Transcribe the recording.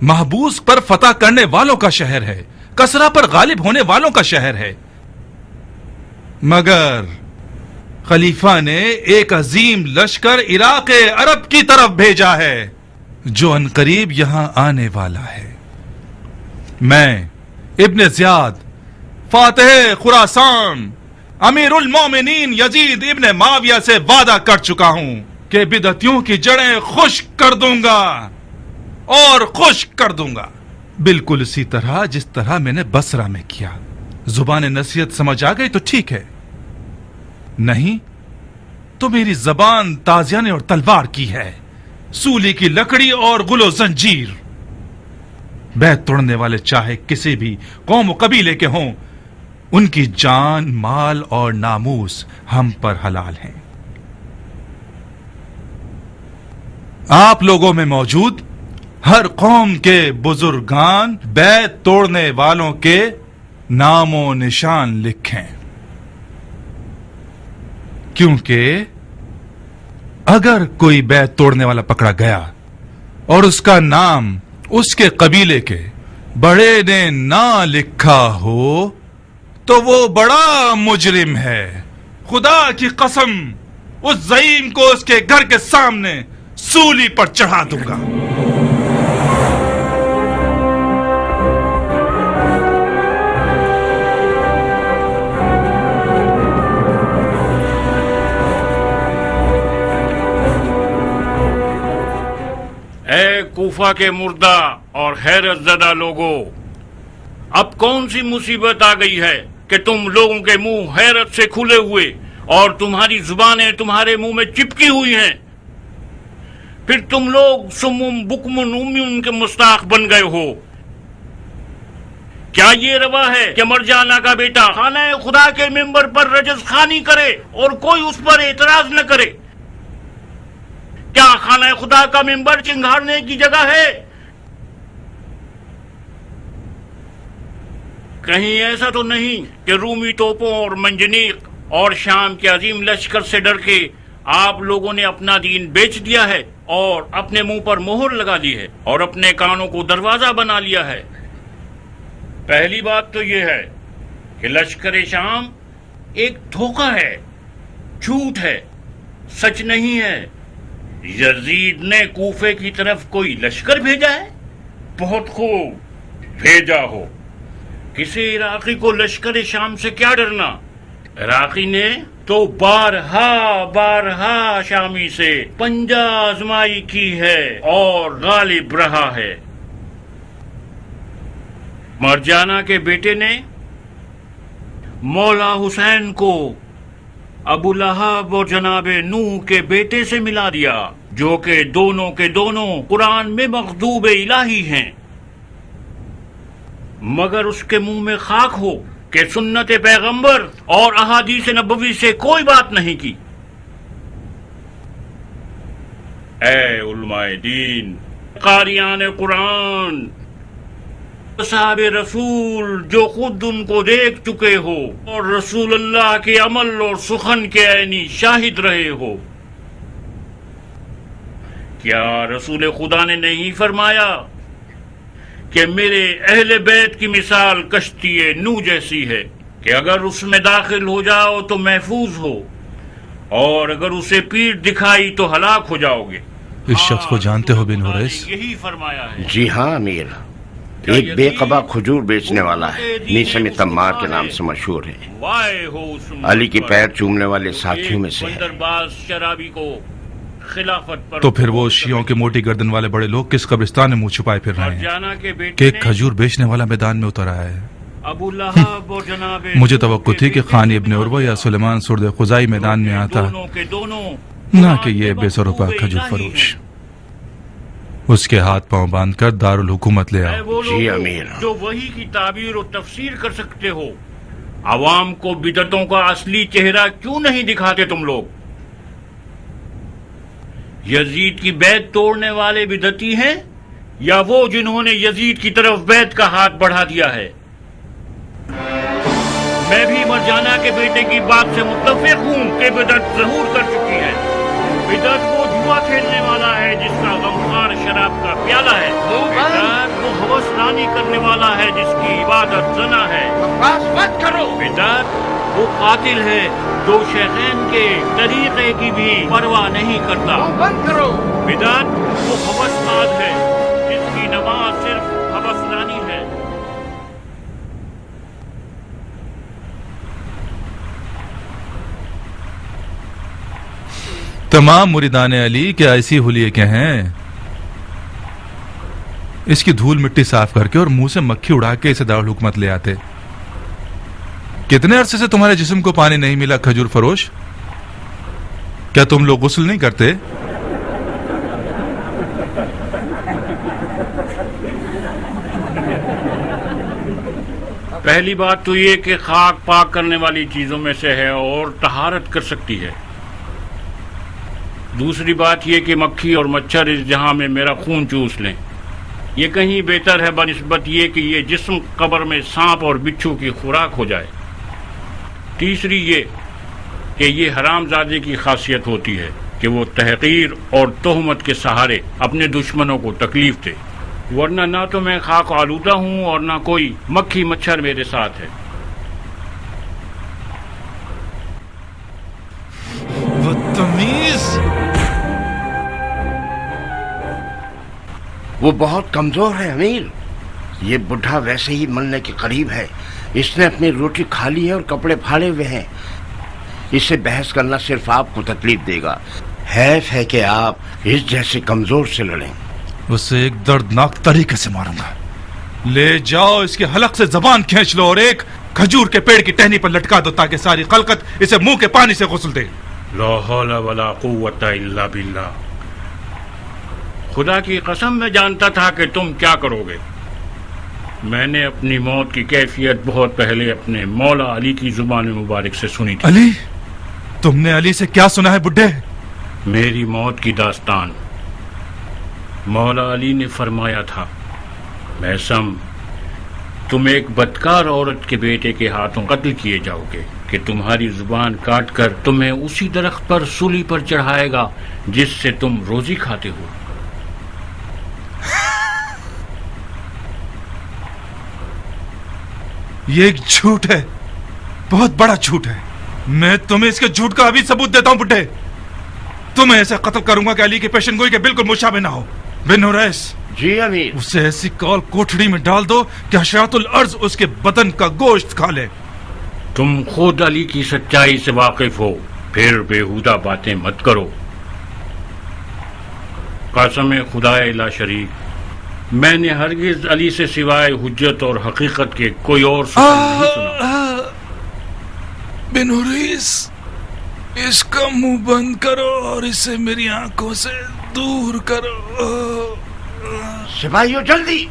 محبوس پر فتح کرنے والوں کا شہر ہے، کسرا پر غالب ہونے والوں کا شہر ہے، مگر خلیفہ نے ایک عظیم لشکر عراق عرب کی طرف بھیجا ہے جو عنقریب یہاں آنے والا ہے۔ میں ابن زیاد فاتح خراسان امیر المومنین یزید ابن معاویہ سے وعدہ کر چکا ہوں کہ بدعتیوں کی جڑیں خشک کر دوں گا اور خشک کر دوں گا، بالکل اسی طرح جس طرح میں نے بصرہ میں کیا۔ زبان نصیحت سمجھ آ گئی تو ٹھیک ہے، نہیں تو میری زبان تازیانے اور تلوار کی ہے، سولی کی لکڑی اور گل و زنجیر۔ بیعت توڑنے والے چاہے کسی بھی قوم و قبیلے کے ہوں، ان کی جان، مال اور ناموس ہم پر حلال ہیں۔ آپ لوگوں میں موجود ہر قوم کے بزرگان بیعت توڑنے والوں کے نام و نشان لکھیں، کیونکہ اگر کوئی بیعت توڑنے والا پکڑا گیا اور اس کا نام اس کے قبیلے کے بڑے نے نہ لکھا ہو تو وہ بڑا مجرم ہے۔ خدا کی قسم اس زعیم کو اس کے گھر کے سامنے سولی پر چڑھا دوں گا۔ اے کوفہ کے مردہ اور حیرت زدہ لوگوں، اب کون سی مصیبت آ گئی ہے کہ تم لوگوں کے منہ حیرت سے کھلے ہوئے اور تمہاری زبانیں تمہارے منہ میں چپکی ہوئی ہیں؟ پھر تم لوگ سمم بکمن امیون کے مستاق بن گئے ہو۔ کیا یہ روا ہے کہ مرجانہ کا بیٹا خانہ خدا کے ممبر پر رجز خوانی کرے اور کوئی اس پر اعتراض نہ کرے؟ کیا خانہ خدا کا ممبر چنگھاڑنے کی جگہ ہے؟ کہیں ایسا تو نہیں کہ رومی توپوں اور منجنیق اور شام کے عظیم لشکر سے ڈر کے آپ لوگوں نے اپنا دین بیچ دیا ہے اور اپنے منہ پر مہر لگا دی ہے اور اپنے کانوں کو دروازہ بنا لیا ہے؟ پہلی بات تو یہ ہے کہ لشکر شام ایک دھوکہ ہے، جھوٹ ہے، سچ نہیں ہے۔ یزید نے کوفے کی طرف کوئی لشکر بھیجا ہے؟ بہت خوب، بھیجا ہو۔ کسی عراقی کو لشکر شام سے کیا ڈرنا؟ عراقی نے تو بارہا شامی سے پنجہ آزمائی کی ہے اور غالب رہا ہے۔ مرجانہ کے بیٹے نے مولا حسین کو ابو لہب اور جناب نوح کے بیٹے سے ملا دیا، جو کہ دونوں کے دونوں قرآن میں مغضوب الہی ہیں، مگر اس کے منہ میں خاک ہو کہ سنت پیغمبر اور احادیث نبوی سے کوئی بات نہیں کی۔ اے علماء دین، قاریان قرآن، صحاب رسول جو خود ان کو دیکھ چکے ہو اور رسول اللہ کے عمل اور سخن کے عینی شاہد رہے ہو، کیا رسول خدا نے نہیں فرمایا کہ میرے اہل بیت کی مثال کشتی نوح جیسی ہے کہ اگر اس میں داخل ہو جاؤ تو محفوظ ہو اور اگر اسے پیٹھ دکھائی تو ہلاک ہو جاؤ گے؟ اس شخص کو جانتے ہو بن حریث؟ یہی فرمایا ہے۔ جی ہاں امیر، ایک بے قبا کھجور بیچنے والا ہے، نیسم تمار کے نام سے مشہور ہے، علی کی پیر چومنے والے ساتھیوں میں سے ہے۔ شرابی کو خلافت پر تو پھر وہ شیعوں کے موٹی گردن والے بڑے لوگ کس قبرستان میں منہ چھپائے پھر رہے ہیں کہ ایک کھجور بیچنے والا میدان میں اتر آیا ہے؟ ابو لہب اور جناب مجھے توقع تھی کہ خانی ابن عروہ یا سلیمان سرد خزائی میدان میں آتا، نہ کہ یہ بے سروپا کھجور فروش۔ اس کے ہاتھ پاؤں باندھ کر دارالحکومت لے آؤ۔ جی امیر۔ جو وحی کی تعبیر و تفسیر کر سکتے ہو، عوام کو بدعتوں کا اصلی چہرہ کیوں نہیں دکھاتے تم لوگ؟ یزید کی بیعت توڑنے والے بدعتی ہیں یا وہ جنہوں نے یزید کی طرف بیعت کا ہاتھ بڑھا دیا ہے؟ میں بھی مرجانہ کے بیٹے کی بات سے متفق ہوں کہ بدعت ظہور کر چکی ہے۔ بدعت وہ جوا کھیلنے والا ہے جس کا غمخوار شراب کا پیالہ ہے، بدعت وہ ہوس رانی کرنے والا ہے جس کی عبادت زنا ہے، بکواس مت کرو. بدعت وہ قاتل ہے جو شیخین کے طریقے کی بھی پرواہ نہیں کرتا، بند کرو. بدعت وہ ہوسباز ہے جس کی نماز صرف ہوس رانی ہے. تمام مریدان علی کیا ایسی حلیے کے ہیں؟ اس کی دھول مٹی صاف کر کے اور منہ سے مکھی اڑا کے اسے دارالحکومت لے آتے. کتنے عرصے سے تمہارے جسم کو پانی نہیں ملا کھجور فروش؟ کیا تم لوگ غسل نہیں کرتے؟ پہلی بات تو یہ کہ خاک پاک کرنے والی چیزوں میں سے ہے اور طہارت کر سکتی ہے. دوسری بات یہ کہ مکھی اور مچھر اس جہاں میں میرا خون چوس لیں، یہ کہیں بہتر ہے بنسبت یہ کہ یہ جسم قبر میں سانپ اور بچھو کی خوراک ہو جائے. تیسری یہ کہ یہ حرام زادے کی خاصیت ہوتی ہے کہ وہ تحقیر اور تہمت کے سہارے اپنے دشمنوں کو تکلیف دے، ورنہ نہ تو میں خاک آلودہ ہوں اور نہ کوئی مکھی مچھر میرے ساتھ ہے. بدتمیز! وہ بہت کمزور ہے امیر. یہ بڈھا ویسے ہی مرنے کے قریب ہے. اس نے اپنی روٹی کھا لی ہے اور کپڑے پھاڑے ہوئے ہیں. اس سے بحث کرنا صرف آپ کو تکلیف دے گا. حیف ہے کہ آپ اس جیسے کمزور سے لڑیں. اسے ایک دردناک طریقے سے ماروں گا. لے جاؤ اس کے حلق سے زبان کھینچ لو اور ایک کھجور کے پیڑ کی ٹہنی پر لٹکا دو تاکہ ساری خلقت اسے منہ کے پانی سے غسل دے. لا حول ولا قوت الا باللہ. خدا کی قسم میں جانتا تھا کہ تم کیا کرو گے. میں نے اپنی موت کی کیفیت بہت پہلے اپنے مولا علی کی زبان مبارک سے سنی تھی. علی؟ تم نے علی سے کیا سنا ہے بڈھے؟ میری موت کی داستان. مولا علی نے فرمایا تھا، میثم تم ایک بدکار عورت کے بیٹے کے ہاتھوں قتل کیے جاؤ گے کہ تمہاری زبان کاٹ کر تمہیں اسی درخت پر سولی پر چڑھائے گا جس سے تم روزی کھاتے ہو. یہ ایک جھوٹ ہے، بہت بڑا جھوٹ ہے. میں تمہیں اس کے جھوٹ کا ابھی ثبوت دیتا ہوں بڈھے. تمہیں ایسا قتل کروں گا کہ علی کی پیشن گوئی کے بالکل مشابہ نہ ہو. بن حریث، جی امیر. اسے ایسی کال کوٹڑی میں ڈال دو کہ حشرات الارض اس کے بدن کا گوشت کھا لے. تم خود علی کی سچائی سے واقف ہو، پھر بےہودہ باتیں مت کرو. قسم خدا لا شریک، میں نے ہرگز علی سے سوائے حجت اور حقیقت کے کوئی اور سخن نہیں سنا. بن حریث، اس کا منہ بند کرو اور اسے میری آنکھوں سے دور کرو. سپاہیوں جلدی!